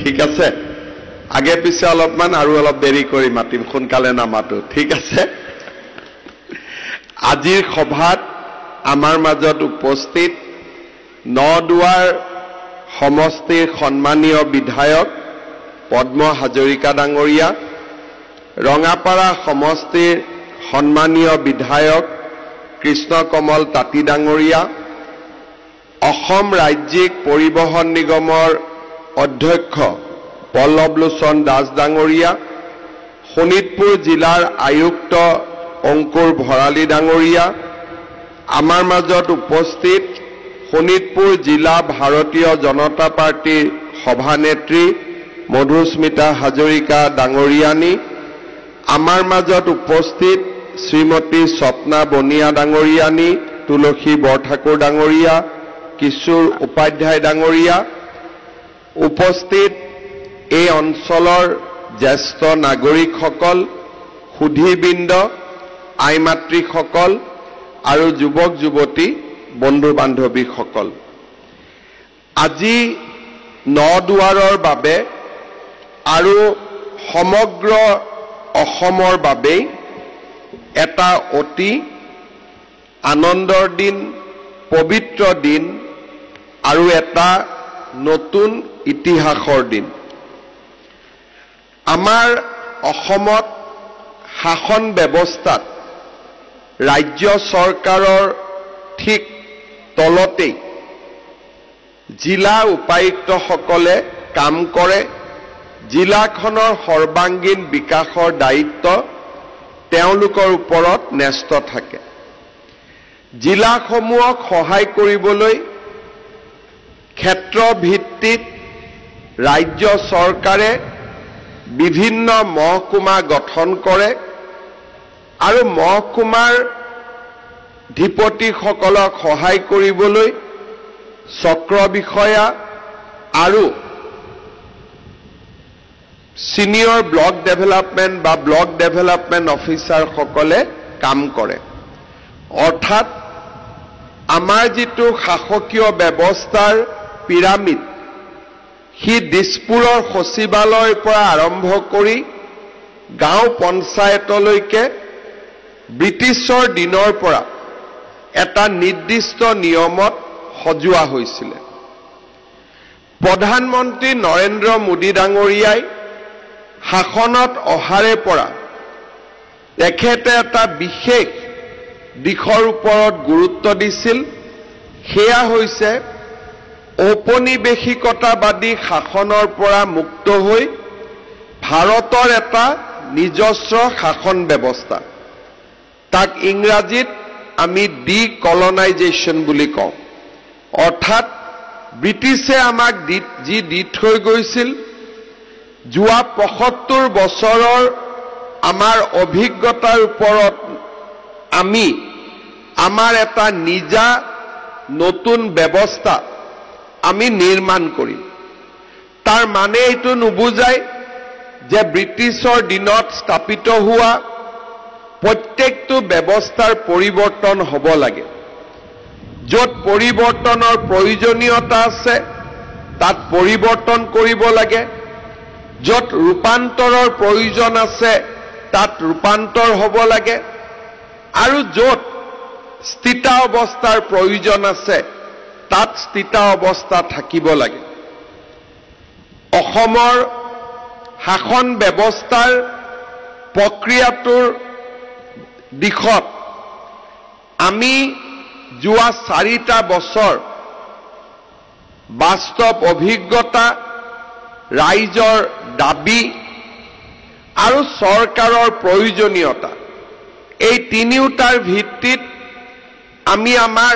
ঠিক আছে আগে পিছে অলপমান আৰু অলপ দেৰি কৰি মাতিম সোনকালে নামাতো ঠিক আছে আজিৰ সভাত আমাৰ মাজত উপস্থিত নদুৱাৰ সমষ্টিৰ সন্মানীয় বিধায়ক পদ্ম হাজৰিকা ডাঙৰীয়া ৰঙাপাৰা সমষ্টিৰ সন্মানীয় বিধায়ক কৃষ্ণ কমল তাঁতী ডাঙৰীয়া অসম ৰাজ্যিক পৰিবহণ নিগমৰ অধ্যক্ষ পল্লৱ লোচন দাস ডাঙৰীয়া শোণিতপুৰ জিলাৰ আয়ুক্ত অংকুৰ ভৰালী ডাঙৰীয়া আমাৰ মাজত উপস্থিত শোণিতপুৰ জিলা ভাৰতীয় জনতা পাৰ্টিৰ সভানেত্ৰী মধুস্মিতা হাজৰিকা ডাঙৰীয়ানী আমাৰ মাজত উপস্থিত শ্ৰীমতী স্বপ্না বনিয়া ডাঙৰীয়ানী তুলসী বৰঠাকুৰ ডাঙৰীয়া কিশোৰ উপাধ্যায় ডাঙৰীয়া উপস্থিত এই অঞ্চলৰ জ্যেষ্ঠ নাগৰিকসকল সুধীবৃন্দ আইমাতৃসকল আৰু যুৱক যুৱতী বন্ধু বান্ধৱীসকল আজি নদুৱাৰৰ বাবে আৰু সমগ্ৰ অসমৰ বাবে এটা অতি আনন্দৰ দিন পবিত্ৰ দিন আৰু এটা নতুন ইতিহাসৰ দিন আমাৰ অসমত শাসন ব্যৱস্থাত ৰাজ্য চৰকাৰৰ ঠিক তলতেই জিলা উপায়ুক্তসকলে কাম কৰে জিলাখনৰ সৰ্বাংগীন বিকাশৰ দায়িত্ব তেওঁলোকৰ ওপৰত ন্যস্ত থাকে জিলাসমূহক সহায় কৰিবলৈ ক্ষেত্ৰ ভিত্তিত ৰাজ্য চৰকাৰে বিভিন্ন মহকুমা গঠন কৰে আৰু মহকুমাৰ ধিপতিসকলক সহায় কৰিবলৈ চক্ৰ বিষয়া আৰু সিনিয়ৰ ব্লক ডেভেলপমেন্ট বা ব্লক ডেভেলপমেন্ট অফিচাৰসকলে কাম কৰে অৰ্থাৎ আমাৰ যিটো শাসকীয় ব্যৱস্থাৰ পিৰামিড হি দিছপুৰৰ সচিবালয়ৰ পৰা আৰম্ভ কৰি গাঁও পঞ্চায়তলৈকে ব্ৰিটিছৰ দিনৰ পৰা এটা নিৰ্দিষ্ট নিয়মত সজোৱা হৈছিল প্ৰধানমন্ত্ৰী নৰেন্দ্ৰ মোদী ডাঙৰীয়াই শাসনত অহাৰে পৰা তেখেতে এটা বিশেষ দিশৰ ওপৰত গুৰুত্ব দিছিল সেয়া হৈছে ঔপনিবেশিকতাবাদী শাসনৰ পৰা মুক্ত হৈ ভাৰতৰ এটা নিজস্ব শাসন ব্যৱস্থা তাক ইংৰাজীত আমি ডিকলনাইজেশ্যন বুলি কওঁ অৰ্থাৎ ব্ৰিটিছে আমাক যি দি থৈ গৈছিল যোৱা ৭৫ বছৰৰ আমাৰ অভিজ্ঞতাৰ ওপৰত আমি আমাৰ এটা নিজা নতুন ব্যৱস্থা আমি নিৰ্মাণ কৰিম তাৰ মানে এইটো নুবুজায় যে ব্ৰিটিছৰ দিনত স্থাপিত হোৱা প্ৰত্যেকটো ব্যৱস্থাৰ পৰিৱৰ্তন হ'ব লাগে য'ত পৰিৱৰ্তনৰ প্ৰয়োজনীয়তা আছে তাত পৰিৱৰ্তন কৰিব লাগে য'ত ৰূপান্তৰৰ প্ৰয়োজন আছে তাত ৰূপান্তৰ হ'ব লাগে আৰু য'ত স্থিতা অৱস্থাৰ প্ৰয়োজন আছে তাত স্থিতা অৱস্থা থাকিব লাগে অসমৰ শাসন ব্যৱস্থাৰ প্ৰক্ৰিয়াটোৰ দিশত আমি যোৱা 4টা বছৰ বাস্তৱ অভিজ্ঞতা ৰাইজৰ দাবী আৰু চৰকাৰৰ প্ৰয়োজনীয়তা এই তিনিওটাৰ ভিত্তিত আমি আমাৰ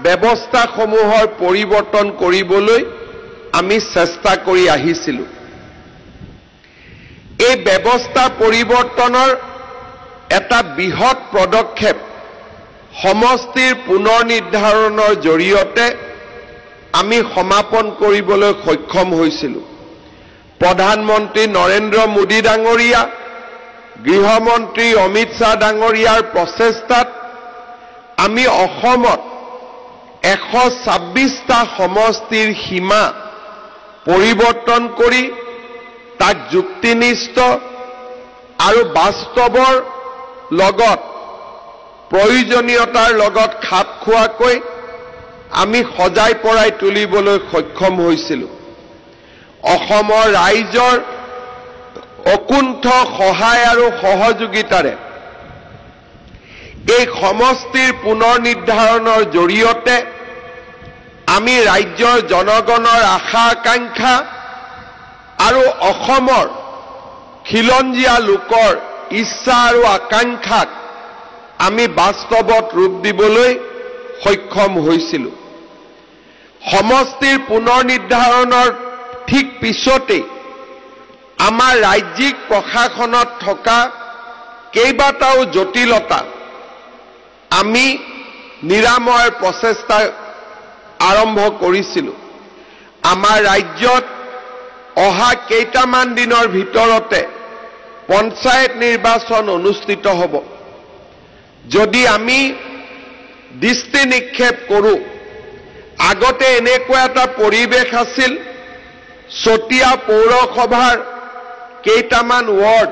ব্যৱস্থাসমূহৰ পৰিৱৰ্তন কৰিবলৈ আমি চেষ্টা কৰি আহিছিলো এই ব্যৱস্থা পৰিৱৰ্তনৰ এটা বৃহৎ পদক্ষেপ সমষ্টিৰ পুনৰ নিৰ্ধাৰণৰ জৰিয়তে আমি সমাপন কৰিবলৈ সক্ষম হৈছিলো প্ৰধানমন্ত্ৰী নৰেন্দ্ৰ মোদী ডাঙৰীয়া গৃহমন্ত্ৰী অমিত শাহ ডাঙৰীয়াৰ প্ৰচেষ্টাত আমি অসমত 126টা সমষ্টিৰ সীমা পৰিৱৰ্তন কৰি তাক যুক্তিনিষ্ঠ আৰু বাস্তৱৰ লগত প্ৰয়োজনীয়তাৰ লগত খাপ খোৱাকৈ আমি সজাই পৰাই তুলিবলৈ সক্ষম হৈছিলোঁ। অসমৰ ৰাইজৰ অকুণ্ঠ সহায় আৰু সহযোগিতাৰে এই সমষ্টিৰ পুনৰ নিৰ্ধাৰণৰ জৰিয়তে আমি ৰাজ্যৰ জনগণৰ আশা আকাংক্ষা আৰু অসমৰ খিলঞ্জীয়া লোকৰ ইচ্ছা আৰু আকাংক্ষাক আমি বাস্তৱত ৰূপ দিবলৈ সক্ষম হৈছিলোঁ। সমষ্টিৰ পুনৰ নিৰ্ধাৰণৰ ঠিক পিছতেই আমাৰ ৰাজ্যিক প্ৰশাসনত থকা কেইবাটাও জটিলতা আমি নিৰাময়ৰ প্ৰচেষ্টা আৰম্ভ কৰিছিলোঁ। আমাৰ ৰাজ্যত অহা কেইটামান দিনৰ ভিতৰতে পঞ্চায়ত নিৰ্বাচন অনুষ্ঠিত হ'ব। যদি আমি দৃষ্টি নিক্ষেপ কৰোঁ, আগতে এনেকুৱা এটা পৰিৱেশ আছিল, চতিয়া পৌৰসভাৰ কেইটামান ৱাৰ্ড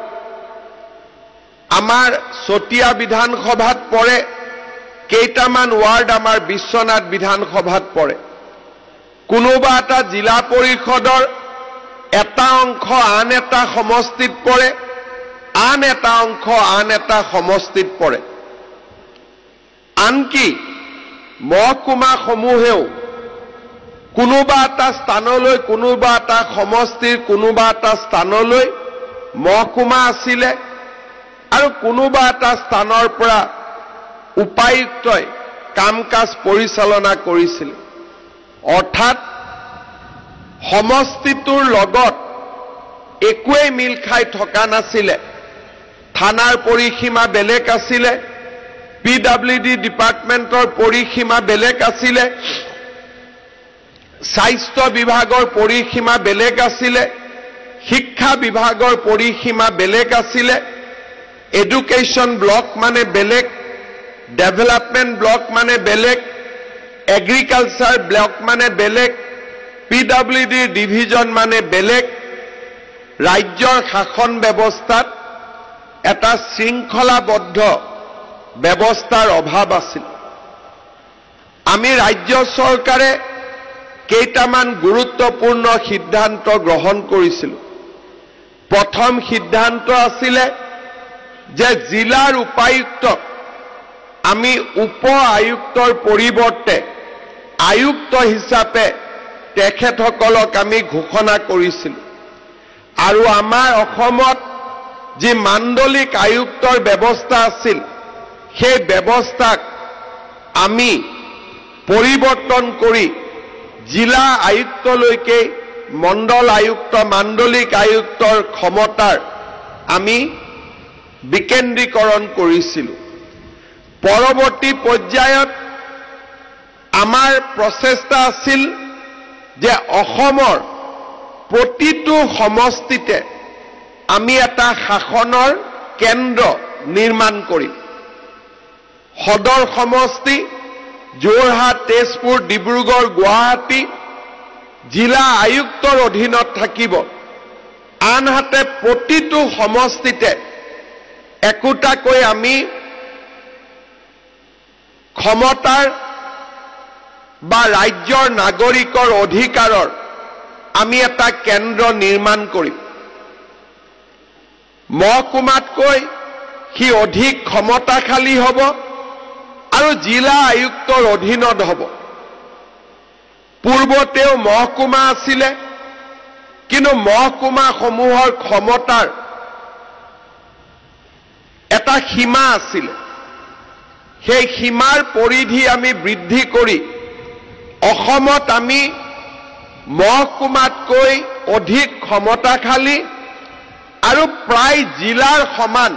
আমাৰ চতিয়া বিধানসভাত পৰে, কেইটামান ৱাৰ্ড আমাৰ বিশ্বনাথ বিধানসভাত পৰে। কোনোবা এটা জিলা পৰিষদৰ এটা অংশ আন এটা সমষ্টিত পৰে, আন এটা অংশ আন এটা সমষ্টিত পৰে। আনকি মহকুমাসমূহেও কোনোবা এটা স্থানলৈ, কোনোবা এটা সমষ্টিৰ কোনোবা এটা স্থানলৈ মহকুমা আছিলে আৰু কোনোবা এটা স্থানৰ পৰা উপায়ুক্তই কাম কাজ পৰিচালনা কৰিছিল। অৰ্থাৎ সমষ্টিটোৰ লগত একোৱেই মিল খাই থকা নাছিলে। থানাৰ পৰিসীমা বেলেগ আছিলে, PWD ডিপাৰ্টমেণ্টৰ পৰিসীমা বেলেগ আছিলে, স্বাস্থ্য বিভাগৰ পৰিসীমা বেলেগ আছিলে, শিক্ষা বিভাগৰ পৰিসীমা বেলেগ আছিলে, এডুকেশ্যন ব্লক মানে বেলেগ, ডেভেলপমেণ্ট ব্লক মানে বেলেগ, এগ্ৰিকালচাৰ ব্লক মানে বেলেগ, PWD ডিভিজন মানে বেলেগ। ৰাজ্যৰ শাসন ব্যৱস্থাত এটা শৃংখলাবদ্ধ ব্যৱস্থাৰ অভাৱ আছিল। আমি ৰাজ্য চৰকাৰে কেইটামান গুৰুত্বপূৰ্ণ সিদ্ধান্ত গ্ৰহণ কৰিছিলোঁ। প্ৰথম সিদ্ধান্ত আছিলে যে জিলাৰ উপায়ুক্তক আমি উপ আয়ুক্তৰ পৰিৱৰ্তে আয়ুক্ত হিচাপে তেখেতসকলক আমি ঘোষণা কৰিছিলোঁ। আৰু আমাৰ অসমত যি মাণ্ডলিক আয়ুক্তৰ ব্যৱস্থা আছিল, সেই ব্যৱস্থাক আমি পৰিৱৰ্তন কৰি জিলা আয়ুক্তলৈকে মণ্ডল আয়ুক্ত, মাণ্ডলিক আয়ুক্তৰ ক্ষমতাৰ আমি বিকেন্দ্ৰীকৰণ কৰিছিলোঁ। পৰৱৰ্তী পৰ্যায়ত আমাৰ প্ৰচেষ্টা আছিল যে অসমৰ প্ৰতিটো সমষ্টিতে আমি এটা শাসনৰ কেন্দ্ৰ নিৰ্মাণ কৰিম। সদৰ সমষ্টি যোৰহাট, তেজপুৰ, ডিব্ৰুগড়, গুৱাহাটী জিলা আয়ুক্তৰ অধীনত থাকিব। আনহাতে প্ৰতিটো সমষ্টিতে একোটাকৈ আমি ক্ষমতাৰ বা ৰাজ্যৰ নাগৰিকৰ অধিকাৰৰ আমি এটা কেন্দ্ৰ নিৰ্মাণ কৰিম। মহকুমাতকৈ সি অধিক ক্ষমতাশালী হ'ব আৰু জিলা আয়ুক্তৰ অধীনত হ'ব। পূৰ্বতেও মহকুমা আছিলে, কিন্তু মহকুমাসমূহৰ ক্ষমতাৰ এটা সীমা আছিলে। সেই সীমাৰ পৰিধি আমি বৃদ্ধি কৰি অসমত আমি মহকুমাতকৈ অধিক ক্ষমতাশালী আৰু প্ৰায় জিলাৰ সমান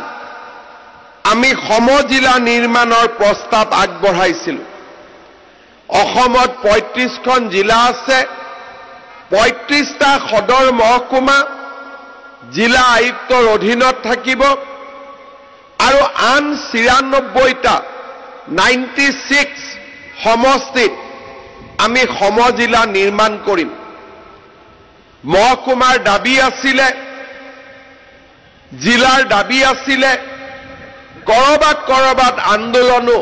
আমি সমজিলা নিৰ্মাণৰ প্ৰস্তাৱ আগবঢ়াইছিলোঁ। অসমত ৩৫খন জিলা আছে, ৩৫টা সদৰ মহকুমা জিলা আয়ুক্তৰ অধীনত থাকিব আৰু আন ৯৬টা ৯৬ সমষ্টিত আমি সমজিলা নিৰ্মাণ কৰিম। মহকুমাৰ দাবী আছিলে, জিলাৰ দাবী আছিলে, কৰবাত আন্দোলনো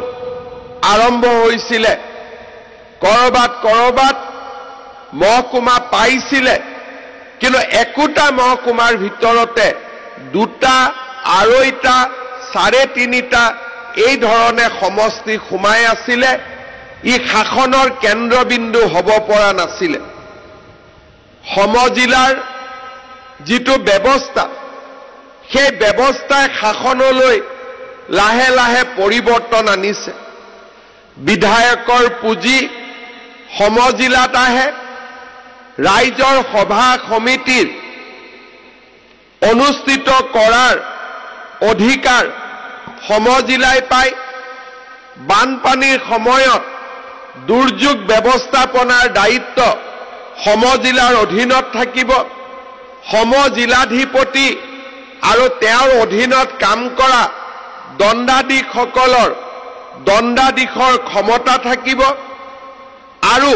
আৰম্ভ হৈছিলে, কৰবাত মহকুমা পাইছিলে, কিন্তু একোটা মহকুমাৰ ভিতৰতে দুটা, আঢ়ৈটা, 3.5টা এই ধৰণে সমষ্টি সোমাই আছিলে। ই শাসনৰ কেন্দ্ৰবিন্দু হ'ব পৰা নাছিলে। সমজিলাৰ যিটো ব্যৱস্থা, সেই ব্যৱস্থাই শাসনলৈ লাহে লাহে পৰিৱৰ্তন আনিছে। বিধায়কৰ পুঁজি সমজিলাত আহে, ৰাইজৰ সভা সমিতিৰ অনুষ্ঠিত কৰাৰ অধিকাৰ সমজিলাই পায়। বানপানীৰ সময়ত দুৰ্যোগ ব্যৱস্থাপনাৰ দায়িত্ব সমজিলাৰ অধীনত থাকিব। সমজিলাধিপতি আৰু তেওঁৰ অধীনত কাম কৰা দণ্ডাধীশসকলৰ দণ্ডাধীশৰ ক্ষমতা থাকিব আৰু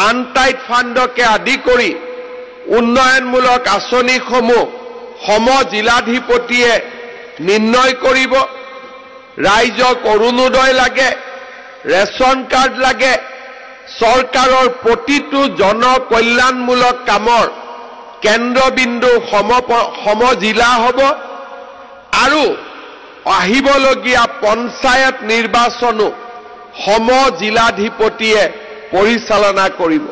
আনটাইড ফাণ্ডকে আদি কৰি উন্নয়নমূলক আঁচনিসমূহ সমজিলাধিপতিয়ে নিৰ্ণয় কৰিব। ৰাইজক অৰুণোদয় লাগে, ৰেচন কাৰ্ড লাগে, চৰকাৰৰ প্ৰতিটো জনকল্যাণমূলক কামৰ কেন্দ্ৰবিন্দু সমজিলা হ'ব আৰু আহিবলগীয়া পঞ্চায়ত নিৰ্বাচনো সমজিলাধিপতিয়ে পৰিচালনা কৰিব।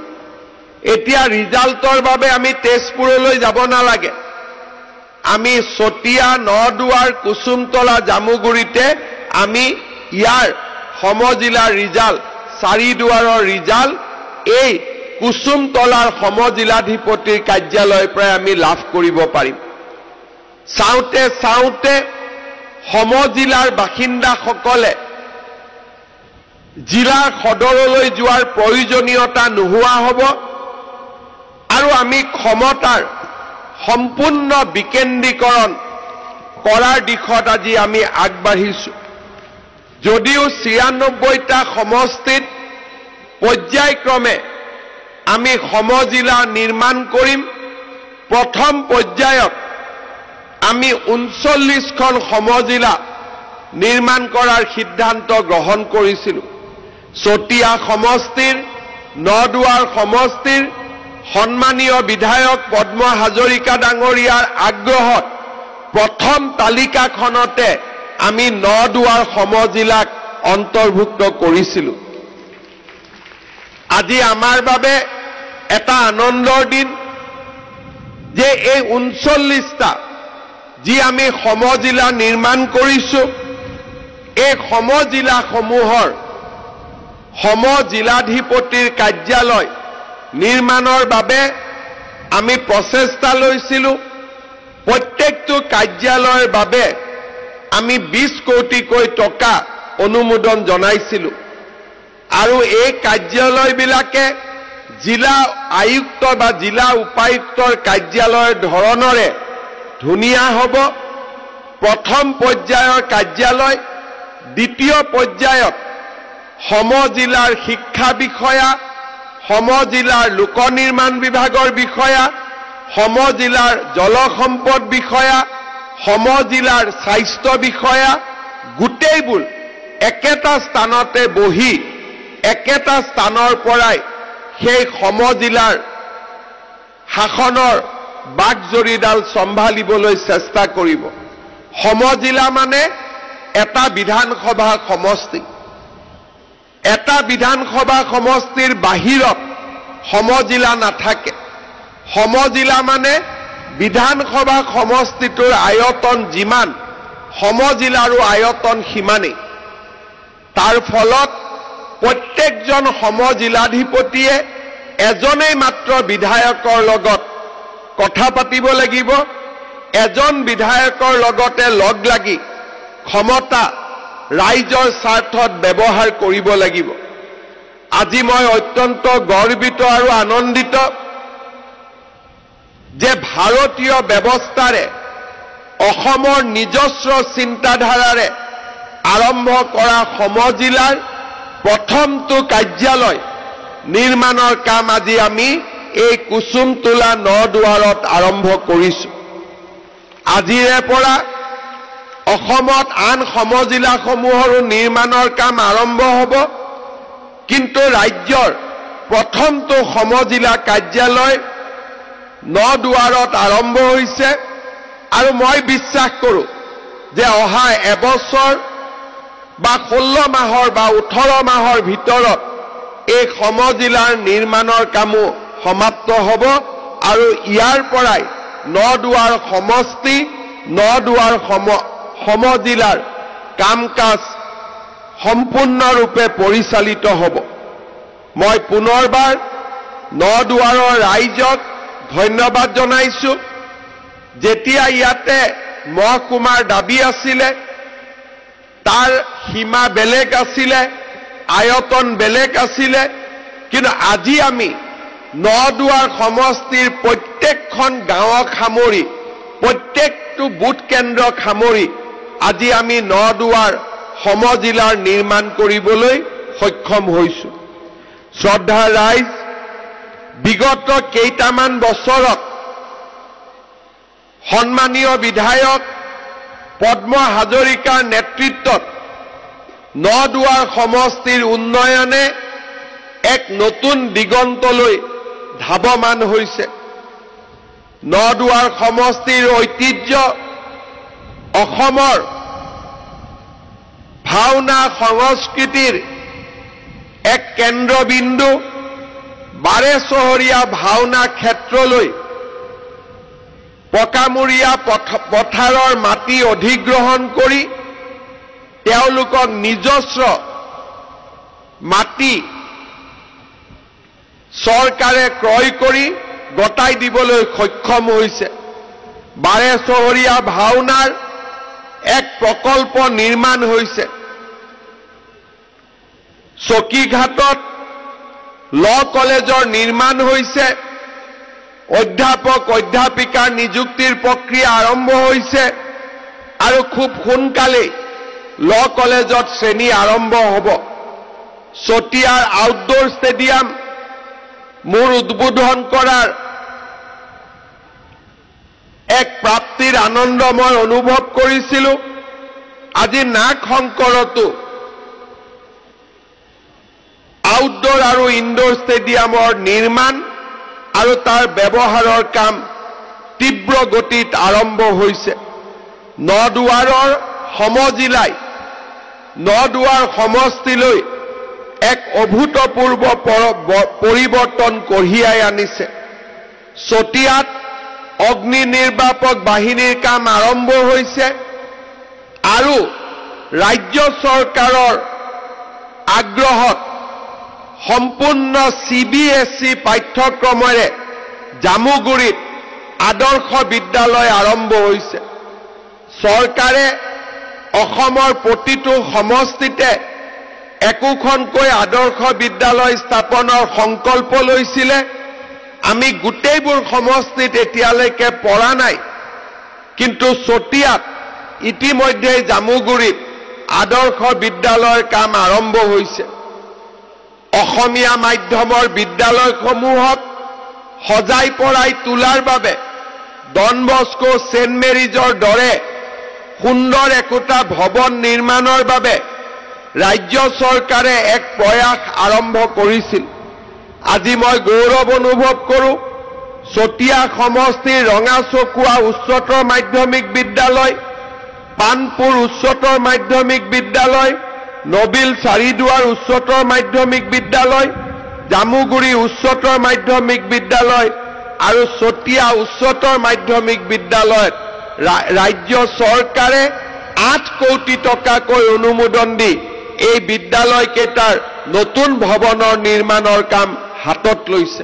এতিয়া ৰিজাল্টৰ বাবে আমি তেজপুৰলৈ যাব নালাগে, আমি চতিয়া, নদুৱাৰ, কুসুমতলা, জামুগুৰিতে আমি ইয়াৰ সমজিলাৰ ৰিজাল্ট, চাৰিদুৱাৰৰ ৰিজাল্ট এই কুসুমতলাৰ সমজিলাধিপতিৰ কাৰ্যালয়ৰ পৰা আমি লাভ কৰিব পাৰিম। চাওঁতে চাওঁতে সমজিলাৰ বাসিন্দাসকলে জিলাৰ সদৰলৈ যোৱাৰ প্ৰয়োজনীয়তা নোহোৱা হ'ব আৰু আমি ক্ষমতাৰ সম্পূৰ্ণ বিকেন্দ্ৰীকৰণ কৰাৰ দিশত আজি আমি আগবাঢ়িছো। যদিও ৯৬টা সমষ্টিত পৰ্যায়ক্ৰমে আমি সমজিলা নিৰ্মাণ কৰিম, প্ৰথম পৰ্যায়ত আমি ৩৯খন সমজিলা নিৰ্মাণ কৰাৰ সিদ্ধান্ত গ্ৰহণ কৰিছিলোঁ। চতিয়া সমষ্টিৰ, নদুৱাৰ সমষ্টিৰ সন্মানীয় বিধায়ক পদ্ম হাজৰিকা ডাঙৰীয়াৰ আগ্ৰহত প্ৰথম তালিকাখনতে আমি নদুৱাৰ সমজিলাক অন্তৰ্ভুক্ত কৰিছিলোঁ। আজি আমাৰ বাবে এটা আনন্দৰ দিন যে এই ৩৯টা যি আমি সমজিলা নিৰ্মাণ কৰিছোঁ, এই সমজিলাসমূহৰ সমজিলাধিপতিৰ কাৰ্যালয় নিৰ্মাণৰ বাবে আমি প্ৰচেষ্টা লৈছিলোঁ। প্ৰত্যেকটো কাৰ্যালয়ৰ বাবে আমি ২০ কোটিকৈ টকা অনুমোদন জনাইছিলোঁ আৰু এই কাৰ্যালয়বিলাকে জিলা আয়ুক্ত বা জিলা উপায়ুক্তৰ কাৰ্যালয়ৰ ধৰণৰে ধুনীয়া হ'ব। প্ৰথম পৰ্যায়ৰ কাৰ্যালয়, দ্বিতীয় পৰ্যায়ত সমজিলাৰ শিক্ষা বিষয়া, সমজিলাৰ লোক নিৰ্মাণ বিভাগৰ বিষয়া, সমজিলাৰ জলসম্পদ বিষয়া, সমজিলাৰ স্বাস্থ্য বিষয়া, গোটেইবোৰ একেটা স্থানতে বহি একেটা স্থানৰ পৰাই সেই সমজিলাৰ শাসনৰ বাকজৰীডাল চম্ভালিবলৈ চেষ্টা কৰিব। সমজিলা মানে এটা বিধানসভা সমষ্টি। এটা বিধানসভা সমষ্টিৰ বাহিৰত সমজিলা নাথাকে। সমজিলা মানে বিধানসভা সমষ্টিটোৰ আয়তন যিমান, সমজিলাৰো আয়তন সিমানেই। তাৰ ফলত প্ৰত্যেকজন সমজিলাধিপতিয়ে এজনেই মাত্ৰ বিধায়কৰ লগত কথা পাতিব লাগিব, এজন বিধায়কৰ লগতে লগ লাগি ক্ষমতা ৰাইজৰ স্বাৰ্থত ব্যৱহাৰ কৰিব লাগিব। আজি মই অত্যন্ত গৰ্বিত আৰু আনন্দিত যে ভাৰতীয় ব্যৱস্থাৰে অসমৰ নিজস্ব চিন্তাধাৰাৰে আৰম্ভ কৰা সমজিলাৰ প্ৰথমটো কাৰ্যালয় নিৰ্মাণৰ কাম আজি আমি এই কুসুম তোলা নদুৱাৰত আৰম্ভ কৰিছোঁ। আজিৰে পৰা অসমত আন সমজিলাসমূহৰো নিৰ্মাণৰ কাম আৰম্ভ হ'ব, কিন্তু ৰাজ্যৰ প্ৰথমটো সমজিলা কাৰ্যালয় নদুৱাৰত আৰম্ভ হৈছে আৰু মই বিশ্বাস কৰোঁ যে অহা এবছৰ বা 16 মাহৰ বা 18 মাহৰ ভিতৰত এই সমজিলাৰ নিৰ্মাণৰ কামো সমাপ্ত হ'ব আৰু ইয়াৰ পৰাই নদুৱাৰ সমষ্টি নদুৱাৰ সমজিলাৰ কাম-কাজ সম্পূৰ্ণৰূপে পৰিচালিত হ'ব। মই পুনৰবাৰ নদুৱাৰৰ ৰাইজক ধন্যবাদ জনাইছোঁ। যেতিয়া ইয়াতে মহকুমাৰ দাবী আছিলে, তাৰ সীমা বেলেগ আছিলে, আয়তন বেলেগ আছিলে, কিন্তু আজি আমি নদুৱাৰ সমষ্টিৰ প্ৰত্যেকখন গাঁৱক সামৰি প্ৰত্যেকটো বুথ কেন্দ্ৰক সামৰি আজি আমি নদুৱাৰ সমজিলাৰ নিৰ্মাণ কৰিবলৈ সক্ষম হৈছোঁ। শ্ৰদ্ধাৰ ৰাইজ, বিগত কেইটামান বছৰত সন্মানীয় বিধায়ক পদ্ম হাজৰিকাৰ নেতৃত্বত নদুৱাৰ সমষ্টিৰ উন্নয়নে এক নতুন দিগন্তলৈ ধাৱমান হৈছে। নদুৱাৰ সমষ্টিৰ ঐতিহ্য অসমৰ ভাওনা সংস্কৃতিৰ এক কেন্দ্ৰবিন্দু। 12 চহৰীয়া ভাওনা ক্ষেত্ৰলৈ পকামূৰীয়া পথাৰৰ মাটি অধিগ্ৰহণ কৰি তেওঁলোকক নিজস্ব মাটি চৰকাৰে ক্ৰয় কৰি গতাই দিবলৈ সক্ষম হৈছে। 12 চহৰীয়া ভাওনাৰ এক প্ৰকল্প নিৰ্মাণ হৈছে। চকীঘাটত ল কলেজৰ নিৰ্মাণ হৈছে। অধ্যাপক অধ্যাপিকাৰ নিযুক্তিৰ প্ৰক্ৰিয়া আৰম্ভ হৈছে আৰু খুব সোনকালেই ল কলেজত শ্ৰেণী আৰম্ভ হ'ব। চতিয়াৰ আউটডোৰ ষ্টেডিয়াম মোৰ উদ্বোধন কৰাৰ এক প্ৰাপ্তিৰ আনন্দ মই অনুভৱ কৰিছিলোঁ। আজি নাগ শংকৰতো আউটডোৰ আৰু ইনডোৰ ষ্টেডিয়ামৰ নিৰ্মাণ আৰু তাৰ ব্যৱহাৰৰ কাম তীব্ৰ গতিত আৰম্ভ হৈছে। নদুৱাৰৰ সমজিলাই নদুৱাৰ সমষ্টিলৈ এক অভূতপূৰ্ব পৰিৱৰ্তন কঢ়িয়াই আনিছে। চতিয়াত অগ্নি নিৰ্বাপক বাহিনীৰ কাম আৰম্ভ হৈছে আৰু ৰাজ্য চৰকাৰৰ আগ্ৰহত সম্পূৰ্ণ CBSE পাঠ্যক্ৰমেৰে জামুগুৰিত আদৰ্শ বিদ্যালয় আৰম্ভ হৈছে। চৰকাৰে অসমৰ প্ৰতিটো সমষ্টিতে একোখনকৈ আদৰ্শ বিদ্যালয় স্থাপনৰ সংকল্প লৈছিলে। আমি গোটেইবোৰ সমষ্টিত এতিয়ালৈকে পৰা নাই, কিন্তু চতিয়াত ইতিমধ্যে জামুগুৰিত আদৰ্শ বিদ্যালয়ৰ কাম আৰম্ভ হৈছে। অসমীয়া মাধ্যমৰ বিদ্যালয়সমূহক সজাই পৰাই তোলাৰ বাবে ডন বস্কো সেণ্ট মেৰিজৰ দৰে সুন্দৰ একোটা ভৱন নিৰ্মাণৰ বাবে ৰাজ্য চৰকাৰে এক প্ৰয়াস আৰম্ভ কৰিছিল। আজি মই গৌৰৱ অনুভৱ কৰোঁ, চতিয়া সমষ্টিৰ ৰঙাচকুৱা উচ্চতৰ মাধ্যমিক বিদ্যালয়, পানপুৰ উচ্চতৰ মাধ্যমিক বিদ্যালয়, নবিল চাৰিদুৱাৰ উচ্চতৰ মাধ্যমিক বিদ্যালয়, জামুগুৰি উচ্চতৰ মাধ্যমিক বিদ্যালয় আৰু চতিয়া উচ্চতৰ মাধ্যমিক বিদ্যালয়ত ৰাজ্য চৰকাৰে 8 কোটি টকাকৈ অনুমোদন দি এই বিদ্যালয়কেইটাৰ নতুন ভৱনৰ নিৰ্মাণৰ কাম হাতত লৈছে।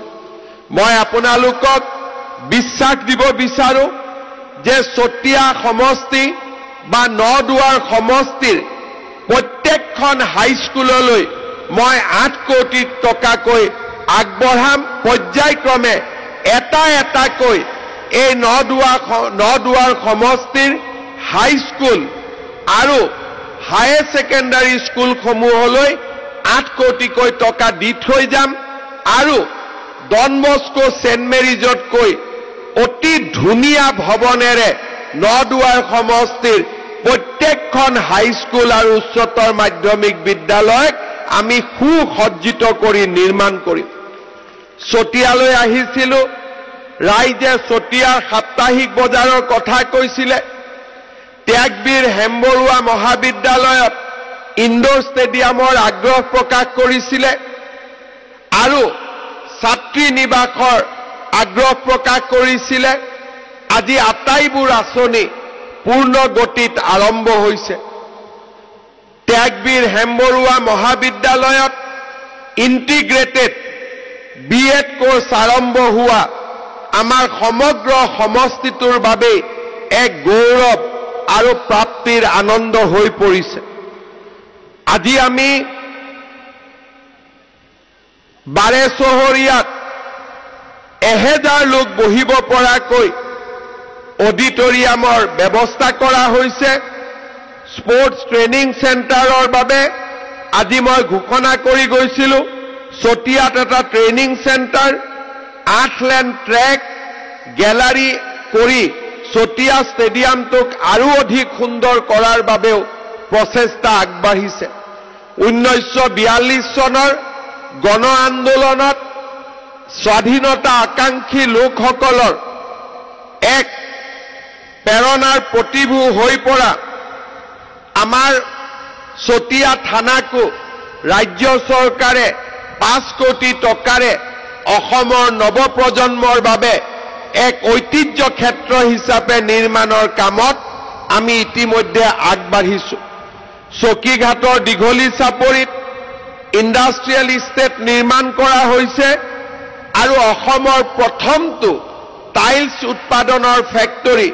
মই আপোনালোকক বিশ্বাস দিব বিচাৰোঁ যে চতিয়া সমষ্টি বা নদুৱাৰ সমষ্টিৰ প্ৰত্যেকখন হাইস্কুললৈ মই 8 কোটি টকাকৈ আগবঢ়াম। পৰ্যায়ক্ৰমে এটা এটাকৈ এই নদুৱাৰ সমষ্টিৰ হাইস্কুল আৰু হায়াৰ ছেকেণ্ডাৰী স্কুলসমূহলৈ 8 কোটিকৈ টকা দি থৈ যাম আৰু ডন বস্কো সেন্ট মেৰিজতকৈ অতি ধুনীয়া ভৱনেৰে নদুৱাৰ সমষ্টিৰ প্ৰত্যেকখন হাইস্কুল আৰু উচ্চতৰ মাধ্যমিক বিদ্যালয়ক আমি সুসজ্জিত কৰি নিৰ্মাণ কৰিম। চতিয়ালৈ আহিছিলোঁ, ৰাইজে চতিয়াৰ সাপ্তাহিক বজাৰৰ কথা কৈছিলে। ত্যাগবীৰ হেমবৰুৱা মহাবিদ্যালয়ত ইনডোৰ ষ্টেডিয়ামৰ আগ্ৰহ প্ৰকাশ কৰিছিলে আৰু ছাত্ৰী নিবাসৰ আগ্ৰহ প্ৰকাশ কৰিছিলে। আজি আটাইবোৰ আঁচনি পূৰ্ণ গতিত আৰম্ভ হৈছে। ত্যাগবীৰ হেমবৰুৱা মহাবিদ্যালয়ত ইণ্টিগ্ৰেটেড BEd কোৰ্চ আৰম্ভ হোৱা আমাৰ সমগ্ৰ সমষ্টিটোৰ বাবে এক গৌৰৱ আৰু প্ৰাপ্তিৰ আনন্দ হৈ পৰিছে। আজি আমি বাৰেচহৰীয়াত 1000 লোক বহিব পৰাকৈ অডিটৰিয়ামৰ ব্যৱস্থা কৰা হৈছে। স্পৰ্টছ ট্ৰেইনিং চেণ্টাৰৰ বাবে আজি মই ঘোষণা কৰি গৈছিলোঁ, চতিয়াত এটা ট্ৰেইনিং চেণ্টাৰ, 8 লেন ট্ৰেক, গেলাৰী কৰি চতিয়া ষ্টেডিয়ামটোক আৰু অধিক সুন্দৰ কৰাৰ বাবেও প্ৰচেষ্টা আগবাঢ়িছে। 1942 চনৰ গণ আন্দোলনত স্বাধীনতা আকাংক্ষী লোকসকলৰ এক প্ৰেৰণাৰ প্ৰতিভূ হৈ পৰা আমাৰ চতিয়া থানাকো ৰাজ্য চৰকাৰে 5 কোটি টকাৰে অসমৰ নৱপ্ৰজন্মৰ বাবে এক ঐতিহ্য ক্ষেত্ৰ হিচাপে নিৰ্মাণৰ কামত আমি ইতিমধ্যে আগবাঢ়িছোঁ। চকীঘাটৰ দীঘলী চাপৰিত ইণ্ডাষ্ট্ৰিয়েল ইষ্টেট নিৰ্মাণ কৰা হৈছে আৰু অসমৰ প্ৰথমটো টাইলছ উৎপাদনৰ ফেক্টৰী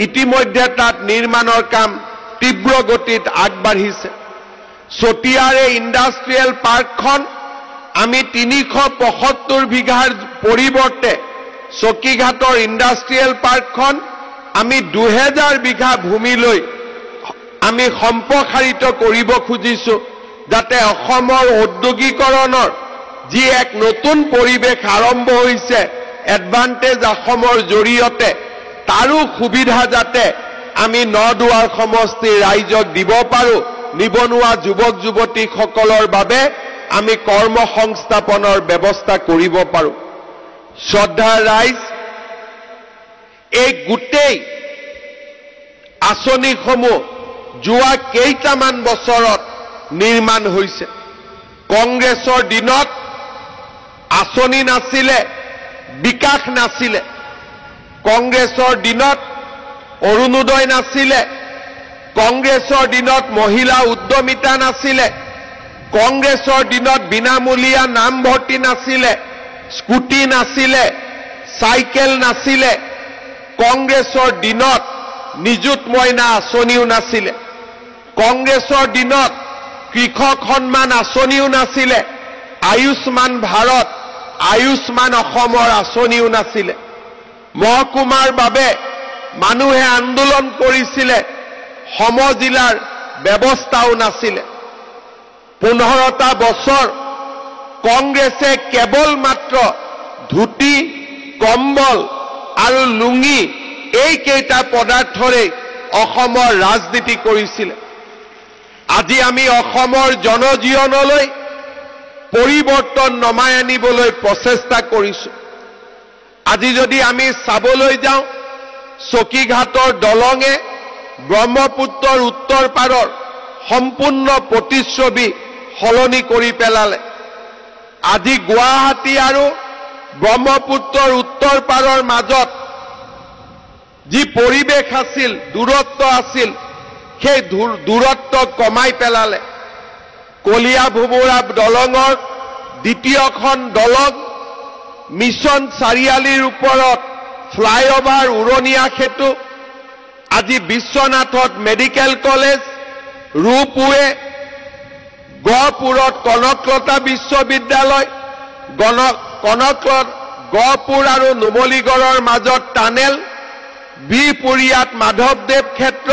ইতিমধ্যে তাত নিৰ্মাণৰ কাম তীব্ৰ গতিত আগবাঢ়িছে। চতিয়াৰ এই ইণ্ডাষ্ট্ৰিয়েল পাৰ্কখন আমি 375 বিঘাৰ পৰিৱৰ্তে চকীঘাটৰ ইণ্ডাষ্ট্ৰিয়েল পাৰ্কখন আমি 2000 বিঘা ভূমিলৈ আমি সম্প্ৰসাৰিত কৰিব খুজিছোঁ, যাতে অসমৰ ঔদ্যোগিকৰণৰ যি এক নতুন পৰিৱেশ আৰম্ভ হৈছে এডভান্টেজ অসমৰ জৰিয়তে তাৰো সুবিধা যাতে আমি নদুৱাৰ সমষ্টিৰ ৰাইজক দিব পাৰোঁ। নিবনুৱা যুৱক যুৱতীসকলৰ বাবে আমি কৰ্ম সংস্থাপনৰ ব্যৱস্থা কৰিব পাৰোঁ। শ্ৰদ্ধাৰ ৰাইজ, এই গোটেই আঁচনিসমূহ যোৱা কেইটামান বছৰত নিৰ্মাণ হৈছে। কংগ্ৰেছৰ দিনত আঁচনি নাছিলে, বিকাশ নাছিলে। কংগ্ৰেছৰ দিনত অৰুণোদয় নাছিলে। কংগ্ৰেছৰ দিনত মহিলা উদ্যমিতা নাছিলে। কংগ্ৰেছৰ দিনত বিনামূলীয়া নামভৰ্তি নাছিলে, স্কুটি নাছিলে, চাইকেল নাছিলে। কংগ্ৰেছৰ দিনত নিযুত মইনা আঁচনিও নাছিলে। কংগ্ৰেছৰ দিনত কৃষক সন্মান আঁচনিও নাছিলে। আয়ুষ্মান ভাৰত, আয়ুষ্মান অসমৰ আঁচনিও নাছিলে। মহকুমাৰ বাবে মানুহে আন্দোলন কৰিছিলে, সমজিলাৰ ব্যৱস্থাও নাছিলে। 15টা বছৰ কংগ্ৰেছে কেৱল মাত্ৰ ধুতি, কম্বল আৰু লুঙি এইকেইটা পদাৰ্থৰে অসমৰ ৰাজনীতি কৰিছিলে। আজি আমি অসমৰ জনজীৱনলৈ পৰিৱৰ্তন নমাই আনিবলৈ প্ৰচেষ্টা কৰিছোঁ। আজি যদি আমি চাবলৈ যাওঁ, চকীঘাটৰ দলঙে ব্ৰহ্মপুত্ৰৰ উত্তৰ পাৰৰ সম্পূৰ্ণ প্ৰতিচ্ছবি সলনি কৰি পেলালে। আজি গুৱাহাটী আৰু ব্ৰহ্মপুত্ৰৰ উত্তৰ পাৰৰ মাজত যি পৰিৱেশ আছিল, দূৰত্ব আছিল, সেই দূৰত্ব কমাই পেলালে। কলীয়া ভোমোৰা দলঙৰ দ্বিতীয়খন দলং, মিছন চাৰিআলিৰ ওপৰত ফ্লাইঅভাৰ, উৰণীয়া সেতু, আজি বিশ্বনাথত মেডিকেল কলেজ, ৰূপৱে, গহপুৰত কনকলতা বিশ্ববিদ্যালয়, গহপুৰ আৰু নুমলীগড়ৰ মাজত টানেল, বিহপুৰীয়াত মাধৱদেৱ ক্ষেত্ৰ,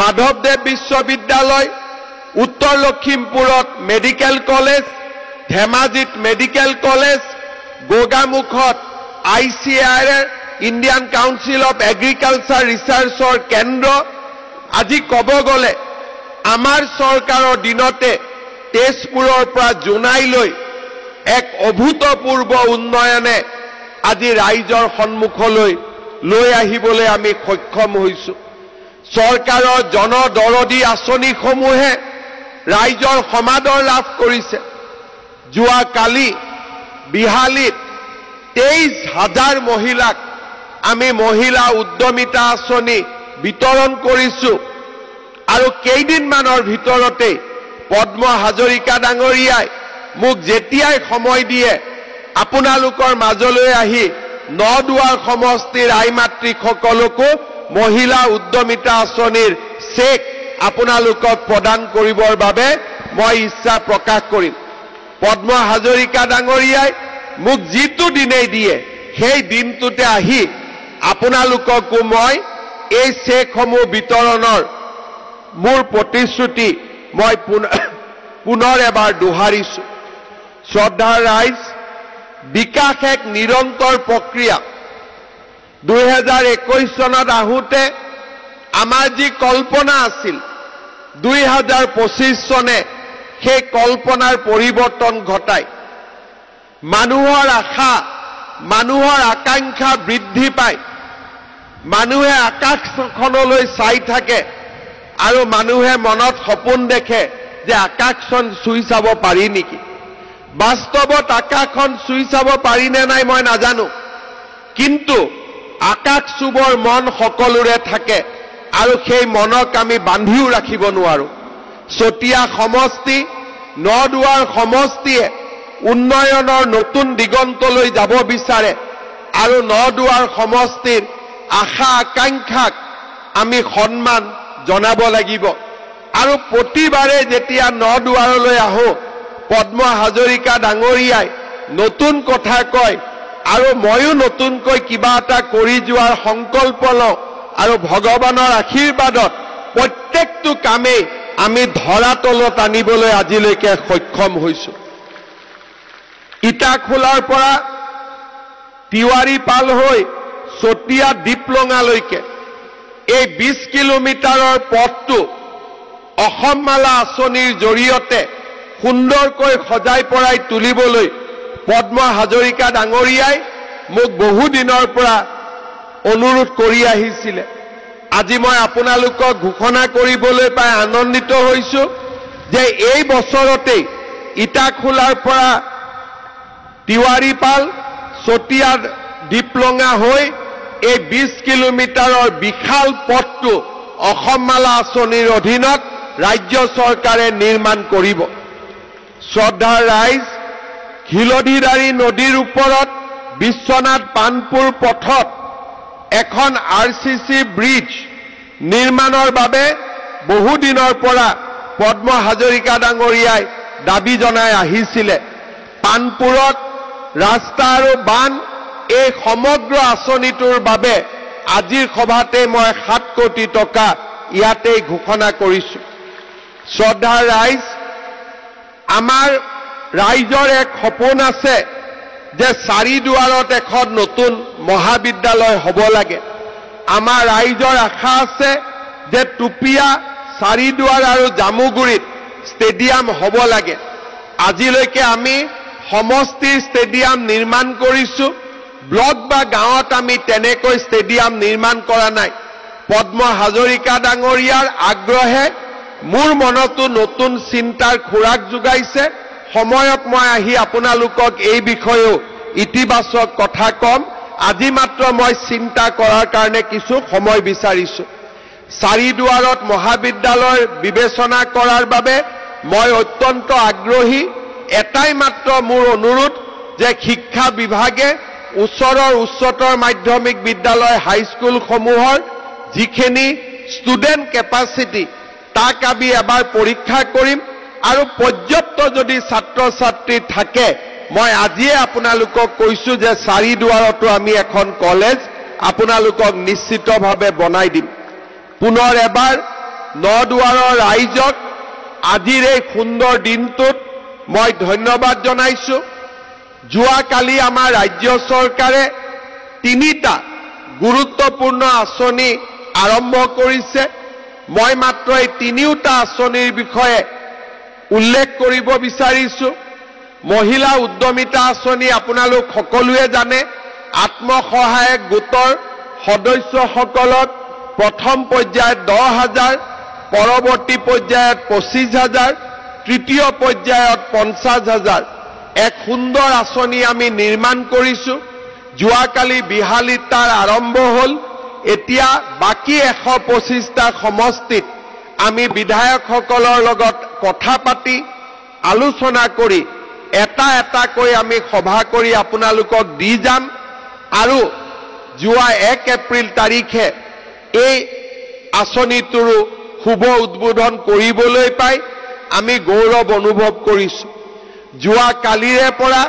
মাধৱদেৱ বিশ্ববিদ্যালয়, উত্তৰ লখিমপুৰত মেডিকেল কলেজ, ধেমাজিত মেডিকেল কলেজ, গোগামুখত ICAR Indian council of agriculture ৰিচাৰ্চৰ কেন্দ্ৰ আজি ক'ব গ'লে আমাৰ চৰকাৰৰ দিনতে তেজপুৰৰ পৰা জোনাইলৈ এক অভূতপূৰ্ব উন্নয়নে আজি ৰাইজৰ সন্মুখলৈ লৈ আহিবলৈ আমি সক্ষম হৈছো চৰকাৰৰ জনদৰদী আঁচনিসমূহে ৰাইজৰ সমাদৰ লাভ কৰিছে যোৱা কালি বিহালীত 23,000 মহিলাক আমি মহিলা উদ্যমিতা আঁচনি বিতৰণ কৰিছো আৰু কেইদিনমানৰ ভিতৰতে পদ্ম হাজৰিকা ডাঙৰীয়াই মোক যেতিয়াই সময় দিয়ে আপোনালোকৰ মাজলৈ আহি নদুৱাৰ সমষ্টিৰ আইমাতৃসকলকো মহিলা উদ্যমিতা আঁচনিৰ চেক আপোনালোকক প্ৰদান কৰিবৰ বাবে মই ইচ্ছা প্ৰকাশ কৰিম পদ্ম হাজৰিকা ডাঙৰীয়াই মোক যিটো দিনেই দিয়ে সেই দিনটোতে আহি আপোনালোককো মই এই চেকসমূহ বিতৰণৰ মোৰ প্ৰতিশ্ৰুতি মই পুনৰ এবাৰ দোহাৰিছো শ্ৰদ্ধাৰ ৰাইজ বিকাশ এক নিৰন্তৰ প্ৰক্ৰিয়া 2021 চনত আহোঁতে আমাৰ যি কল্পনা আছিল 2025 চনে সেই কল্পনাৰ পৰিৱৰ্তন ঘটায় মানুহৰ আশা মানুহৰ আকাংক্ষা বৃদ্ধি পায় মানুহে আকাশখনলৈ চাই থাকে আৰু মানুহে মনত সপোন দেখে যে আকাশখন চুই চাব পাৰি নেকি বাস্তৱত আকাশখন চুই চাব পাৰি নে নাই মই নাজানো কিন্তু আকাশ চুবৰ মন সকলোৰে থাকে আৰু সেই মনক আমি বান্ধিও ৰাখিব নোৱাৰো চতিয়া সমষ্টি নদুৱাৰ সমষ্টিয়ে উন্নয়নৰ নতুন দিগন্তলৈ যাব বিচাৰে আৰু নদুৱাৰ সমষ্টিৰ আশা আকাংক্ষাক আমি সন্মান জনাব লাগিব আৰু প্ৰতিবাৰে যেতিয়া নদুৱাৰলৈ আহো পদ্ম হাজৰিকা ডাঙৰীয়াই নতুন কথা কয় আৰু ময়ো নতুনকৈ কিবা এটা কৰি যোৱাৰ সংকল্প লওঁ আৰু ভগৱানৰ আশীৰ্বাদত প্ৰত্যেকটো কামেই আমি ধৰাতলত আনিবলৈ আজিলৈকে সক্ষম হৈছো ইটাখোলাৰ পৰা তিৱাৰী পাল হৈ চতিয়া দীপলঙালৈকে এই 20 কিলোমিটাৰৰ পথটো অসম মালা আঁচনিৰ জৰিয়তে সুন্দৰকৈ সজাই পৰাই তুলিবলৈ পদ্ম হাজৰিকা ডাঙৰীয়াই মোক বহু দিনৰ পৰা অনুৰোধ কৰি আহিছিলে আজি মই আপোনালোকক ঘোষণা কৰিবলৈ পাই আনন্দিত হৈছো যে এই বছৰতে ইটাখোলাৰ পৰা তিৱাৰী পাল চতিয়া দীপলঙা হৈ এই 20 কিলোমিটাৰৰ বিশাল পথটো অসম মালা আঁচনিৰ অধীনত ৰাজ্য চৰকাৰে নিৰ্মাণ কৰিব শ্ৰদ্ধাৰ ৰাইজ হিলধিদাৰী নদীৰ ওপৰত বিশ্বনাথ পানপুৰ পথত এখন RCC ব্ৰিজ নিৰ্মাণৰ বাবে বহু দিনৰ পৰা পদ্ম হাজৰিকা ডাঙৰীয়াই দাবী জনাই আহিছিলে পানপুৰত ৰাস্তা আৰু বান এই সমগ্ৰ আঁচনিটোৰ বাবে আজিৰ সভাতে মই 7 কোটি টকা ইয়াতে ঘোষণা কৰিছো শ্ৰদ্ধাৰ ৰাইজ আমাৰ ৰাইজৰ এক সপোন আছে যে চাৰিদুৱাৰত এখন নতুন মহাবিদ্যালয় হ'ব লাগে আমাৰ ৰাইজৰ আশা আছে যে টুপিয়া চাৰিদুৱাৰ আৰু জামুগুৰিত ষ্টেডিয়াম হ'ব লাগে আজিলৈকে আমি সমষ্টিৰ ষ্টেডিয়াম নিৰ্মাণ কৰিছো ব্লক বা গাঁৱত আমি তেনেকৈ ষ্টেডিয়াম নিৰ্মাণ কৰা নাই পদ্ম হাজৰিকা ডাঙৰীয়াৰ আগ্ৰহে মোৰ মনতো নতুন চিন্তাৰ খোৰাক যোগাইছে সময়ত মই আহি আপোনালোকক এই বিষয়েও ইতিবাচক কথা কম আজি মাত্ৰ মই চিন্তা কৰাৰ কাৰণে কিছু সময় বিচাৰিছো চাৰিদুৱাৰত মহাবিদ্যালয় বিবেচনা কৰাৰ বাবে মই অত্যন্ত আগ্ৰহী এটাই মাত্ৰ মোৰ অনুৰোধ যে শিক্ষা বিভাগে ওচৰৰ উচ্চতৰ মাধ্যমিক বিদ্যালয় হাইস্কুল সমূহৰ যিখিনি ষ্টুডেন্ট কেপাসিটি তাক আমি এবাৰ পৰীক্ষা কৰিম আৰু পৰ্যাপ্ত যদি ছাত্ৰ ছাত্ৰী থাকে মই আজিয়ে আপোনালোকক কৈছো যে চাৰিদুৱাৰতো আমি এখন কলেজ আপোনালোকক নিশ্চিতভাৱে বনাই দিম পুনৰ এবাৰ নদুৱাৰৰ ৰাইজক আজিৰ এই সুন্দৰ দিনটোত মই ধন্যবাদ জনাইছো যোৱাকালি আমাৰ ৰাজ্য চৰকাৰে 3টা গুৰুত্বপূৰ্ণ আঁচনি আৰম্ভ কৰিছে। মই মাত্ৰ এই 3টা আঁচনিৰ বিষয়ে উল্লেখ কৰিব বিচাৰিছো। মহিলা উদ্যমিতা আঁচনি আপোনালোক সকলোৱে জানে। আত্মসহায়ক গোটৰ সদস্যসকলক প্ৰথম পৰ্যায়ত 10,000, পৰৱৰ্তী পৰ্যায়ত 25,000, তৃতীয় পৰ্যায়ত 50,000 এক সুন্দৰ আঁচনি আমি নিৰ্মাণ কৰিছো। যোৱাকালি বিহালীত তাৰ আৰম্ভ হ'ল। এতিয়া বাকী 125টা সমষ্টিত আমি বিধায়কসকলৰ লগত কথা পাতি আলোচনা কৰি এটা এটাকৈ আমি সভা কৰি আপোনালোকক দি যাম আৰু যোৱা 1 এপ্ৰিল তাৰিখে এই আঁচনিটোৰো শুভ উদ্বোধন কৰিবলৈ পাই আমি গৌৰৱ অনুভৱ কৰিছো। যোৱা কালিৰে পৰা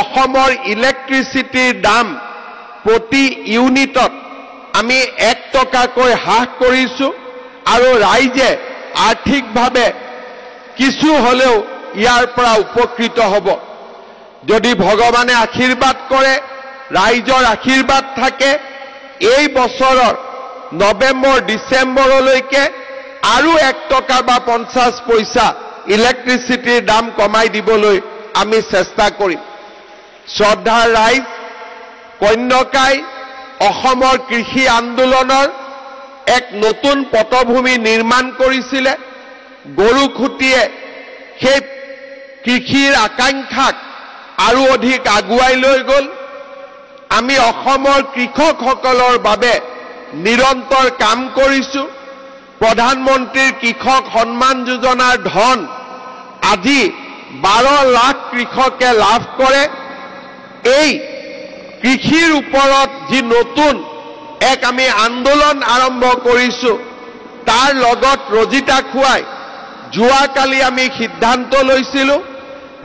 অসমৰ ইলেক্ট্ৰিচিটিৰ দাম প্ৰতি ইউনিটত আমি 1 টকাকৈ হ্ৰাস কৰিছো আৰু ৰাইজে আৰ্থিকভাৱে কিছু হলেও ইয়াৰ পৰা উপকৃত হ'ব। যদি ভগৱানে আশীৰ্বাদ কৰে, ৰাইজৰ আশীৰ্বাদ থাকে, এই বছৰৰ নৱেম্বৰ ডিচেম্বৰলৈকে আৰু 1 টকা বা 50 পইচা ইলেক্ট্ৰিচিটিৰ দাম কমাই দিবলৈ আমি চেষ্টা কৰিম। শ্ৰদ্ধাৰ ৰাইজ, কন্যকাই অসমৰ কৃষি আন্দোলনৰ এক নতুন পটভূমি নিৰ্মাণ কৰিছিলে। গৰুখুটিয়ে সেই কৃষিৰ আকাংক্ষাক আৰু অধিক আগুৱাই লৈ গ'ল। আমি অসমৰ কৃষকসকলৰ বাবে নিৰন্তৰ কাম কৰিছো। প্ৰধানমন্ত্ৰীৰ কৃষক সন্মান যোজনাৰ ধন আজি 12 লাখ কৃষকে লাভ কৰে। এই কৃষিৰ ওপৰত যি নতুন এক আমি আন্দোলন আৰম্ভ কৰিছো, তাৰ লগত ৰজিতা খুৱাই যোৱাকালি আমি সিদ্ধান্ত লৈছিলো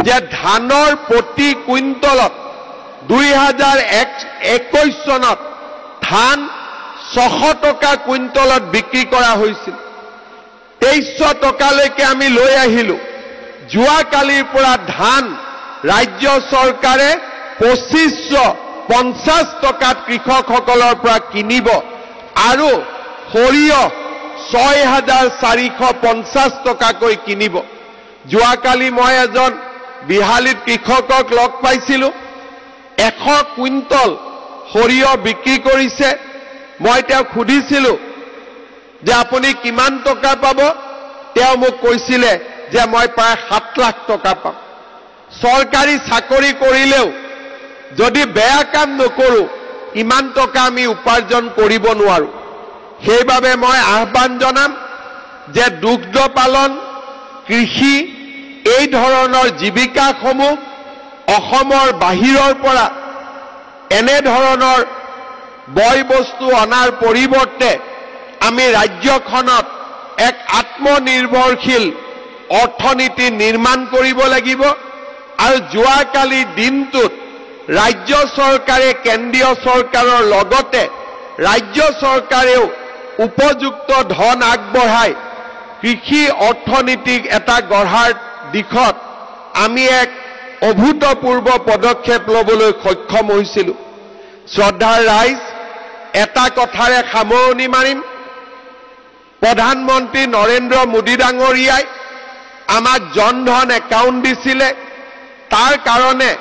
যে ধানৰ প্ৰতি কুইণ্টলত 2021 চনত ধান 600 টকা কুইণ্টলত বিক্ৰী কৰা হৈছিল। 2300 টকালৈকে আমি লৈ আহিলো। যোৱাকালিৰ পৰা ধান ৰাজ্য চৰকাৰে 2550 টকাত কৃষকসকলৰ পৰা কিনিব আৰু সৰিয়হ 6450 টকাকৈ কিনিব। যোৱাকালি মই এজন বিহালীত কৃষকক লগ পাইছিলো। 100 কুইণ্টল সৰিয়হ বিক্ৰী কৰিছে। মই তেওঁক সুধিছিলো যে আপুনি কিমান টকা পাব? তেওঁ মোক কৈছিলে যে মই প্ৰায় 7 লাখ টকা পাম। চৰকাৰী চাকৰি কৰিলেও যদি বেয়া কাম নকৰো, ইমান টকা আমি উপাৰ্জন কৰিব নোৱাৰো। সেইবাবে মই আহ্বান জনাম যে দুগ্ধ পালন, কৃষি এই ধৰণৰ জীৱিকাসমূহ অসমৰ বাহিৰৰ পৰা এনে ধৰণৰ বয় বস্তু অনাৰ পৰিৱৰ্তে আমি ৰাজ্যখনত এক আত্মনিৰ্ভৰশীল অৰ্থনীতি নিৰ্মাণ কৰিব লাগিব। আৰু যোৱাকালি দিনটোত ৰাজ্য চৰকাৰে কেন্দ্ৰীয় চৰকাৰৰ লগতে ৰাজ্য চৰকাৰেও উপযুক্ত ধন আগবঢ়াই কৃষি অৰ্থনীতিক এটা গঢ়াৰ দিশত আমি এক অভূতপূৰ্ব পদক্ষেপ ল'বলৈ সক্ষম হৈছিলো। শ্ৰদ্ধাৰ ৰাইজ, এটা কথাৰে সামৰণি মাৰিম। প্ৰধানমন্ত্ৰী নৰেন্দ্ৰ মোদী ডাঙৰীয়াই আমাক জনধন একাউণ্ট দিছিলে। তাৰ কাৰণে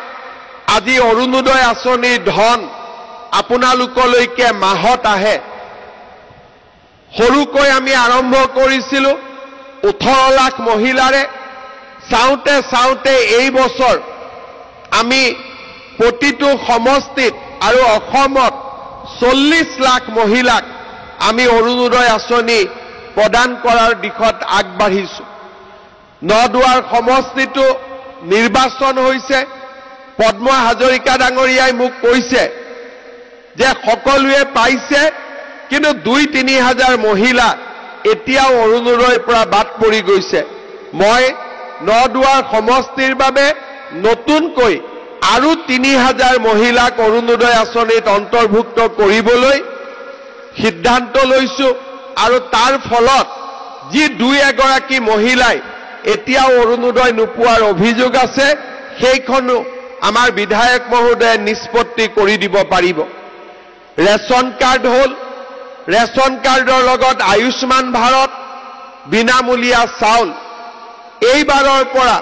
আজি অৰুণোদয় আঁচনিৰ ধন আপোনালোকলৈকে মাহত আহে। সৰুকৈ আমি আৰম্ভ কৰিছিলো 18 লাখ মহিলাৰে। চাওঁতে চাওঁতে এই বছৰ আমি প্ৰতিটো সমষ্টিত আৰু অসমত 40 লাখ মহিলাক আমি অৰুণোদয় আঁচনি প্ৰদান কৰাৰ দিশত আগবাঢ়িছো। নদুৱাৰ সমষ্টিটো নিৰ্বাচন হৈছে। পদ্ম হাজৰিকা ডাঙৰীয়াই মোক কৈছে যে সকলোৱে পাইছে, কিন্তু 2-3 হাজাৰ মহিলা এতিয়াও অৰুণোদয়ৰ পৰা বাদ পৰি গৈছে। মই নদুৱাৰ সমষ্টিৰ বাবে নতুনকৈ আৰু 3000 মহিলাক অৰুণোদয় আঁচনিত অন্তৰ্ভুক্ত কৰিবলৈ সিদ্ধান্ত লৈছো। আৰু তাৰ ফলত যি 2-এগৰাকী মহিলাই এতিয়াও অৰুণোদয় নোপোৱাৰ অভিযোগ আছে, সেইখনো আমাৰ বিধায়ক মহোদয়ে নিষ্পত্তি কৰি দিব পাৰিব। ৰেচন কাৰ্ড হ'ল, ৰেচন কাৰ্ডৰ লগত আয়ুষ্মান ভাৰত, বিনামূলীয়া চাউল। এইবাৰৰ পৰা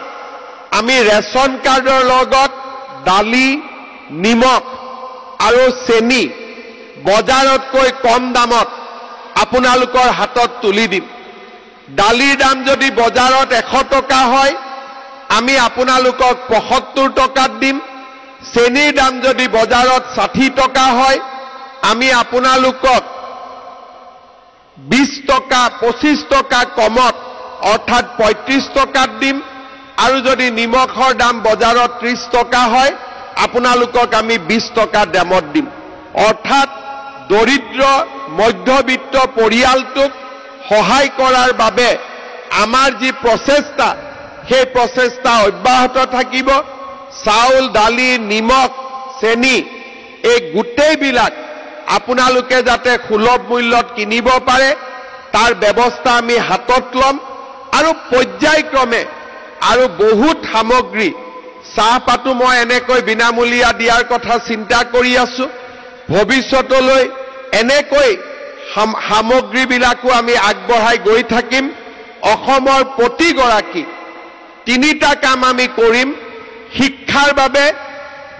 আমি ৰেচন কাৰ্ডৰ লগত দালি, নিমখ আৰু চেনি বজাৰতকৈ কম দামত আপোনালোকৰ হাতত তুলি দিম। দালিৰ দাম যদি বজাৰত 100 টকা হয়, আমি আপোনালোকক 75 টকাত দিম। চেনিৰ দাম যদি বজাৰত 60 টকা হয়, আমি আপোনালোকক 20 টকা 25 টকা কমত অৰ্থাৎ 35 টকাত দিম। আৰু যদি নিমখৰ দাম বজাৰত 30 টকা হয়, আপোনালোকক আমি 20 টকা দামত দিম। অৰ্থাৎ দৰিদ্ৰ মধ্যবিত্ত পৰিয়ালটোক সহায় কৰাৰ বাবে আমাৰ যি প্ৰচেষ্টা, সেই প্ৰচেষ্টা অব্যাহত থাকিব। চাউল, দালি, নিমখ, চেনি এই গোটেইবিলাক আপোনালোকে যাতে সুলভ মূল্যত কিনিব পাৰে, তাৰ ব্যৱস্থা আমি হাতত ল'ম। আৰু পৰ্যায়ক্ৰমে আৰু বহুত সামগ্ৰী, চাহপাতো মই এনেকৈ বিনামূলীয়া দিয়াৰ কথা চিন্তা কৰি আছো। ভৱিষ্যতলৈ এনেকৈ সামগ্ৰীবিলাকো আমি আগবঢ়াই গৈ থাকিম। অসমৰ প্ৰতিগৰাকী 3টা কাম আমি কৰিম। শিক্ষাৰ বাবে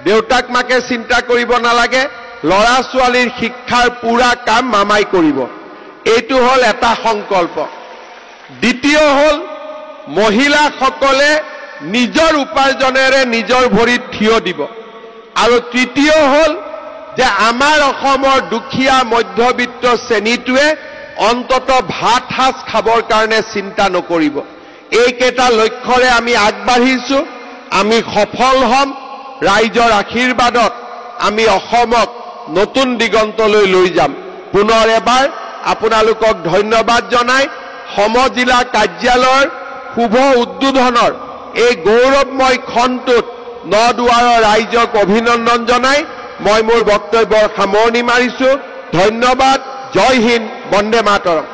দেউতাক মাকে চিন্তা কৰিব নালাগে, ল'ৰা ছোৱালীৰ শিক্ষাৰ পুৰা কাম মামাই কৰিব। এইটো হ'ল এটা সংকল্প। দ্বিতীয় হ'ল মহিলাসকলে নিজৰ উপাৰ্জনেৰে নিজৰ ভৰিত থিয় দিব। আৰু তৃতীয় হ'ল যে আমাৰ অসমৰ দুখীয়া মধ্যবিত্ত শ্ৰেণীটোৱে অন্তত ভাত সাজ খাবৰ কাৰণে চিন্তা নকৰিব। এইকেইটা লক্ষ্যৰে আমি আগবাঢ়িছো। আমি সফল হ'ম। ৰাইজৰ আশীৰ্বাদত আমি অসমক নতুন দিগন্তলৈ লৈ যাম। পুনৰ এবাৰ আপোনালোকক ধন্যবাদ জনাই সমজিলা কাৰ্যালয়ৰ শুভ উদ্বোধনৰ এই গৌৰৱময় ক্ষণটোত নদুৱাৰৰ ৰাইজক অভিনন্দন জনাই মই মোৰ বক্তব্যৰ সামৰণি মাৰিছো। ধন্যবাদ। জয় হিন্দ, বন্দে মাতৰম।